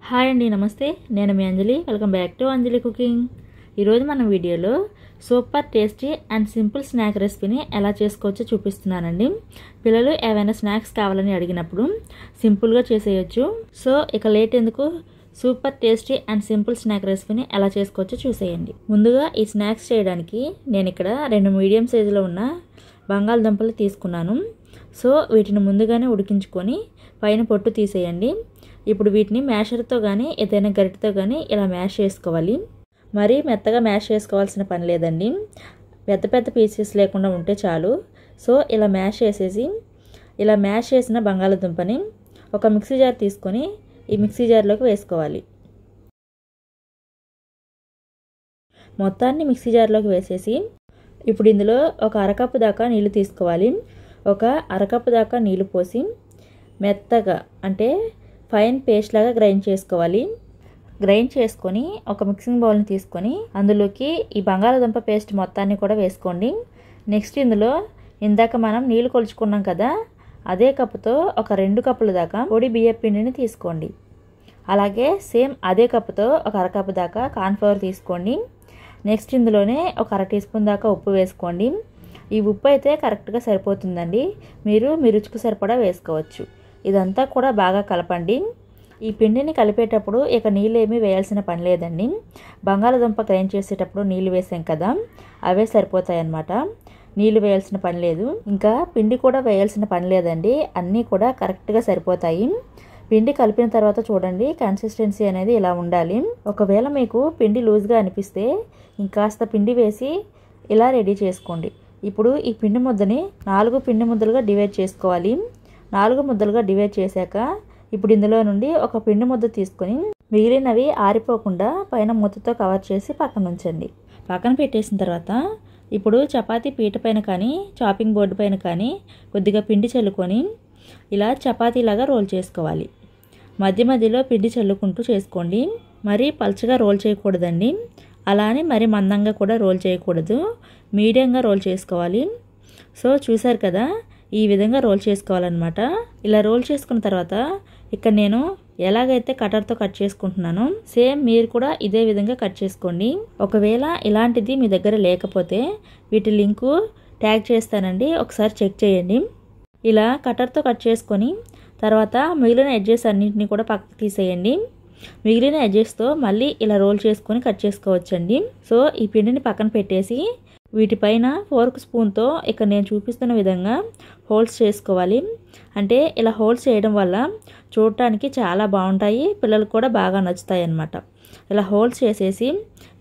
Hi అండి, నమస్తే. నేను మీ Anjali. Welcome back to Anjali cooking. ఈరోజు మన వీడియోలో super tasty and simple snack రెసిపీని ఎలా చేసుకోవచ్చో చూపిస్తున్నానండి. పిల్లలు ఏవైనా స్నాక్స్ కావాలని అడిగినప్పుడు సింపుల్గా చేసేయచ్చు. సో ఇక లేట్ ఎందుకు, super tasty and simple snack రెసిపీని ఎలా చేసుకోవచ్చో చూసేయండి. ముందుగా ఈ స్నాక్స్ చేయడానికి నేను ఇక్కడ 2 మీడియం సైజులో ఉన్న బంగాళదుంపలు తీసుకున్నాను. సో వీటిని ముందుగానే ఉడికించుకొని పైన పొట్టు తీసేయండి. ఇప్పుడు వీటిని మ్యాషర్తో కానీ ఏదైనా గరిటెతో కానీ ఇలా మ్యాష్ చేసుకోవాలి. మరీ మెత్తగా మ్యాష్ చేసుకోవాల్సిన పని లేదండి, పెద్ద పెద్ద పీసెస్ లేకుండా ఉంటే చాలు. సో ఇలా మ్యాష్ చేసేసి ఇలా మ్యాష్ చేసిన బంగాళదుంపని ఒక మిక్సీ జార్ తీసుకొని ఈ మిక్సీ జార్లోకి వేసుకోవాలి. మొత్తాన్ని మిక్సీ జార్లోకి వేసేసి ఇప్పుడు ఇందులో ఒక అరకప్పు దాకా నీళ్లు తీసుకోవాలి. ఒక అరకప్పు దాకా నీళ్లు పోసి మెత్తగా అంటే ఫైన్ పేస్ట్ లాగా గ్రైండ్ చేసుకోవాలి. గ్రైండ్ చేసుకొని ఒక మిక్సింగ్ బౌల్ని తీసుకొని అందులోకి ఈ బంగాళదుంప పేస్ట్ మొత్తాన్ని కూడా వేసుకోండి. నెక్స్ట్ ఇందులో ఇందాక మనం నీళ్లు కొలుచుకున్నాం కదా, అదే కప్పుతో ఒక 2 కప్పుల దాకా పొడి బియ్యం పిండిని తీసుకోండి. అలాగే సేమ్ అదే కప్పుతో ఒక అరకప్పు దాకా కార్న్ఫ్లవర్ తీసుకోండి. నెక్స్ట్ ఇందులోనే ఒక 1/2 టీ స్పూన్ దాకా ఉప్పు వేసుకోండి. ఈ ఉప్పు అయితే కరెక్ట్గా సరిపోతుందండి, మీరు మీ రుచికి సరిపడా వేసుకోవచ్చు. ఇదంతా కూడా బాగా కలపండి. ఈ పిండిని కలిపేటప్పుడు ఇక నీళ్ళు ఏమీ వేయాల్సిన పని లేదండి. బంగాళదుంప గ్రైండ్ చేసేటప్పుడు నీళ్ళు వేసాం కదా, అవే సరిపోతాయి అన్నమాట. నీళ్ళు వేయాల్సిన పని లేదు, ఇంకా పిండి కూడా వేయాల్సిన పని లేదండి. అన్నీ కూడా కరెక్ట్గా సరిపోతాయి. పిండి కలిపిన తర్వాత చూడండి, కన్సిస్టెన్సీ అనేది ఇలా ఉండాలి. ఒకవేళ మీకు పిండి లూజ్గా అనిపిస్తే ఇంకాస్త పిండి వేసి ఇలా రెడీ చేసుకోండి. ఇప్పుడు ఈ పిండి ముద్దని 4 పిండి ముద్దలుగా డివైడ్ చేసుకోవాలి. 4 ముద్దలుగా డివైడ్ చేశాక ఇప్పుడు ఇందులో నుండి ఒక పిండి ముద్ద తీసుకొని మిగిలినవి ఆరిపోకుండా పైన మూతతో కవర్ చేసి పక్కన ఉంచండి. పక్కన పెట్టేసిన తర్వాత ఇప్పుడు చపాతీ పీట పైన కానీ చాపింగ్ బోర్డు పైన కానీ కొద్దిగా పిండి చల్లుకొని ఇలా చపాతీలాగా రోల్ చేసుకోవాలి. మధ్య మధ్యలో పిండి చల్లుకుంటూ చేసుకోండి. మరీ పల్చగా రోల్ చేయకూడదండి, అలానే మరీ మందంగా కూడా రోల్ చేయకూడదు, మీడియంగా రోల్ చేసుకోవాలి. సో చూసారు కదా, ఈ విధంగా రోల్ చేసుకోవాలన్నమాట. ఇలా రోల్ చేసుకున్న తర్వాత ఇక్కడ నేను ఎలాగైతే కటర్తో కట్ చేసుకుంటున్నానో సేమ్ మీరు కూడా ఇదే విధంగా కట్ చేసుకోండి. ఒకవేళ ఇలాంటిది మీ దగ్గర లేకపోతే వీటి లింకు ట్యాగ్ చేస్తానండి, ఒకసారి చెక్ చేయండి. ఇలా కటర్తో కట్ చేసుకొని తర్వాత మిగిలిన ఎడ్జెస్ అన్నింటినీ కూడా పక్కకు తీసేయండి. మిగిలిన ఎడ్జెస్తో మళ్ళీ ఇలా రోల్ చేసుకొని కట్ చేసుకోవచ్చండి. సో ఈ పిండిని పక్కన పెట్టేసి వీటిపైన ఫోర్క్ స్పూన్తో ఇక్కడ నేను చూపిస్తున్న విధంగా హోల్స్ చేసుకోవాలి. అంటే ఇలా హోల్స్ చేయడం వల్ల చూడటానికి చాలా బాగుంటాయి, పిల్లలకు కూడా బాగా నచ్చుతాయి అన్నమాట. ఇలా హోల్స్ చేసేసి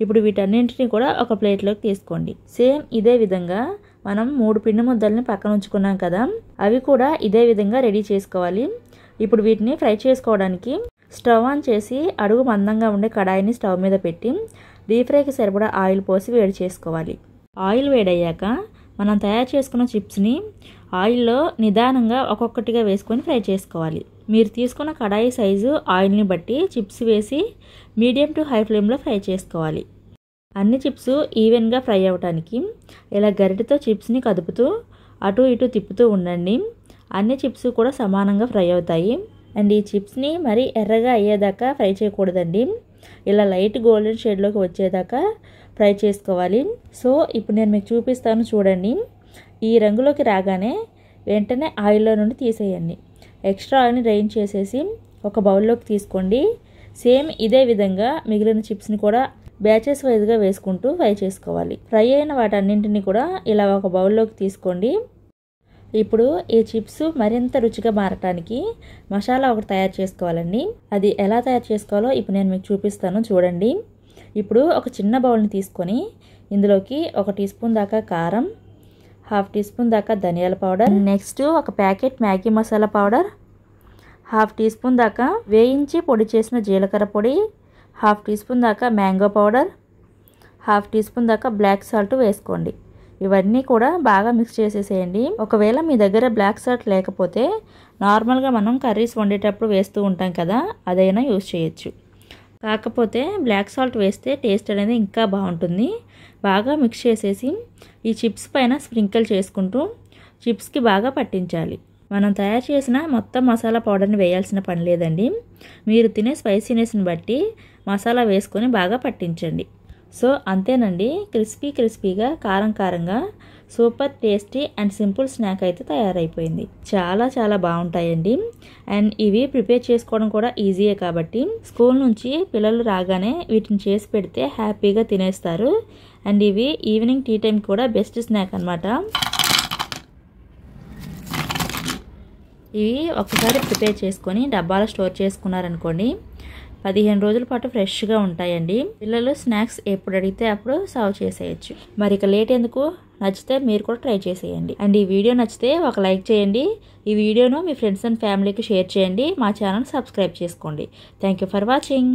ఇప్పుడు వీటన్నింటినీ కూడా ఒక ప్లేట్లోకి తీసుకోండి. సేమ్ ఇదే విధంగా మనం 3 పిండి ముద్దల్ని పక్కన ఉంచుకున్నాం కదా, అవి కూడా ఇదే విధంగా రెడీ చేసుకోవాలి. ఇప్పుడు వీటిని ఫ్రై చేసుకోవడానికి స్టవ్ ఆన్ చేసి అడుగు మందంగా ఉండే కడాయిని స్టవ్ మీద పెట్టి డీప్ ఫ్రైకి సరిపడా ఆయిల్ పోసి వేడి చేసుకోవాలి. ఆయిల్ వేడయ్యాక మనం తయారు చేసుకున్న చిప్స్ని ఆయిల్లో నిదానంగా ఒక్కొక్కటిగా వేసుకొని ఫ్రై చేసుకోవాలి. మీరు తీసుకున్న కడాయి సైజు ఆయిల్ని బట్టి చిప్స్ వేసి మీడియం టు హై ఫ్లేమ్లో ఫ్రై చేసుకోవాలి. అన్ని చిప్స్ ఈవెన్గా ఫ్రై అవ్వడానికి ఇలా గరిటెతో చిప్స్ని కదుపుతూ అటు ఇటు తిప్పుతూ ఉండండి. అన్ని చిప్స్ కూడా సమానంగా ఫ్రై అవుతాయి. అండ్ ఈ చిప్స్ని మరీ ఎర్రగా అయ్యేదాకా ఫ్రై చేయకూడదండి, ఇలా లైట్ గోల్డెన్ షేడ్లోకి వచ్చేదాకా ఫ్రై చేసుకోవాలి. సో ఇప్పుడు నేను మీకు చూపిస్తాను చూడండి. ఈ రంగులోకి రాగానే వెంటనే ఆయిల్లో నుండి తీసేయండి. ఎక్స్ట్రా ఆయిల్ని డ్రైన్ చేసేసి ఒక బౌల్లోకి తీసుకోండి. సేమ్ ఇదే విధంగా మిగిలిన చిప్స్ని కూడా బ్యాచెస్ వైజ్గా వేసుకుంటూ ఫ్రై చేసుకోవాలి. ఫ్రై అయిన వాటన్నింటినీ కూడా ఇలా ఒక బౌల్లోకి తీసుకోండి. ఇప్పుడు ఈ చిప్స్ మరింత రుచిగా మారటానికి మసాలా ఒకటి తయారు చేసుకోవాలండి. అది ఎలా తయారు చేసుకోవాలో ఇప్పుడు నేను మీకు చూపిస్తాను చూడండి. ఇప్పుడు ఒక చిన్న బౌల్ని తీసుకొని ఇందులోకి 1 టీ స్పూన్ దాకా కారం, 1/2 టీ స్పూన్ దాకా ధనియాల పౌడర్, నెక్స్ట్ ఒక packet Maggi masala powder, 1/2 teaspoon దాకా వేయించి పొడి చేసిన జీలకర్ర పొడి, 1/2 టీ స్పూన్ దాకా మ్యాంగో పౌడర్, 1/2 టీ స్పూన్ దాకా బ్లాక్ సాల్ట్ వేసుకోండి. ఇవన్నీ కూడా బాగా మిక్స్ చేసేసేయండి. ఒకవేళ మీ దగ్గర బ్లాక్ సాల్ట్ లేకపోతే నార్మల్గా మనం కర్రీస్ వండేటప్పుడు వేస్తూ ఉంటాం కదా, అదైనా యూజ్ చేయొచ్చు. కాకపోతే బ్లాక్ సాల్ట్ వేస్తే టేస్ట్ అనేది ఇంకా బాగుంటుంది. బాగా మిక్స్ చేసేసి ఈ చిప్స్ పైన స్ప్రింకిల్ చేసుకుంటూ చిప్స్కి బాగా పట్టించాలి. మనం తయారు చేసిన మొత్తం మసాలా పౌడర్ని వేయాల్సిన పని లేదండి. మీరు తినే స్పైసీనెస్ని బట్టి మసాలా వేసుకొని బాగా పట్టించండి. సో అంతేనండి, క్రిస్పీగా కారంగా super tasty and simple snack అయితే తయారైపోయింది. చాలా బాగుంటాయండి. అండ్ ఇవి ప్రిపేర్ చేసుకోవడం కూడా ఈజీయే కాబట్టి స్కూల్ నుంచి పిల్లలు రాగానే వీటిని చేసి పెడితే హ్యాపీగా తినేస్తారు. అండ్ ఇవి ఈవినింగ్ టీ టైం కూడా బెస్ట్ స్నాక్ అన్నమాట. ఇవి ఒకసారి ప్రిపేర్ చేసుకొని డబ్బాలో స్టోర్ చేసుకున్నారనుకోండి, 15 రోజుల పాటు ఫ్రెష్గా ఉంటాయండి. పిల్లలు స్నాక్స్ ఎప్పుడు అడిగితే అప్పుడు సర్వ్ చేసేయచ్చు. మరి ఇక లేట్ ఎందుకు, నచ్చితే మీరు కూడా ట్రై చేసేయండి. అండ్ ఈ వీడియో నచ్చితే ఒక లైక్ చేయండి. ఈ వీడియోను మీ ఫ్రెండ్స్ అండ్ ఫ్యామిలీకి షేర్ చేయండి. మా ఛానల్ సబ్స్క్రైబ్ చేసుకోండి. Thank you for watching.